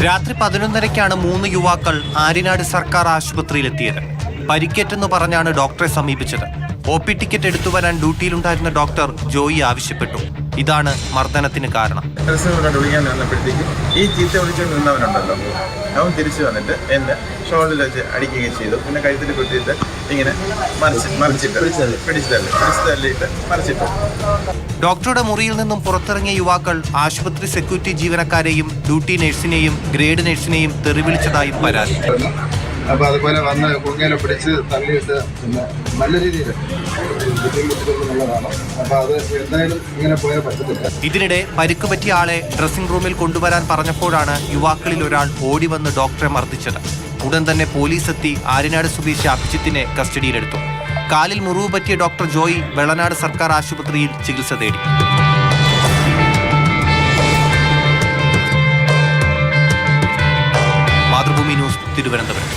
രാത്രി 11:30-ക്കാണ് 3 യുവാക്കൾ ആര്യനാട് സർക്കാർ ആശുപത്രിയിലെത്തിയത്. പരിക്കേറ്റെന്ന് പറഞ്ഞാണ് ഡോക്ടറെ സമീപിച്ചത്. OP ടിക്കറ്റ് എടുത്തുവരാൻ ഡ്യൂട്ടിയിലുണ്ടായിരുന്ന ഡോക്ടർ ജോയി ആവശ്യപ്പെട്ടു. ഇതാണ് മർദ്ദനത്തിന് കാരണം. ഈ ചീത്ത വിളിച്ചുകൊണ്ട് നിന്നവനുണ്ടല്ലോ, അവൻ തിരിച്ചു വന്നിട്ട് എന്നെ ഷോൾഡിൽ വെച്ച് അടിക്കുകയും ചെയ്തു. പിന്നെ കഴുത്തിൽ കുത്തിയിട്ട് ഇങ്ങനെ മറിച്ചിട്ടു. ഡോക്ടറുടെ മുറിയിൽ നിന്നും പുറത്തിറങ്ങിയ യുവാക്കൾ ആശുപത്രി സെക്യൂരിറ്റി ജീവനക്കാരെയും ഡ്യൂട്ടി നഴ്സിനെയും ഗ്രേഡ് നഴ്സിനെയും തെറിവിളിച്ചതായി പരാതി. അപ്പോൾ അതുപോലെ വന്ന് കുഞ്ഞിനെ പിടിച്ച് തള്ളിയിട്ട് പിന്നെ നല്ല രീതിയിൽ ബുദ്ധിമുട്ടുന്നുള്ളതാണ്. അപ്പോൾ അത് എന്തായാലും ഇങ്ങനെ പോയാൽ പറ്റത്തില്ല. ഇതിനിടെ പരിക്ക് പറ്റിയ ആളെ ഡ്രസ്സിംഗ് റൂമിൽ കൊണ്ടുവരാൻ പറഞ്ഞപ്പോഴാണ് യുവാക്കളിൽ ഒരാൾ ഓടി വന്ന് ഡോക്ടറെ മർദ്ദിച്ചത്. ഉടൻ തന്നെ പോലീസ് എത്തി ആര്യനാട് സ്വദേശി അഭിജിത്തിനെ കസ്റ്റഡിയിലെടുത്തു. കാലിൽ മുറിവ് പറ്റിയ ഡോക്ടർ ജോയി വെളനാട് സർക്കാർ ആശുപത്രിയിൽ ചികിത്സ തേടി. മാതൃഭൂമി ന്യൂസ്, തിരുവനന്തപുരം.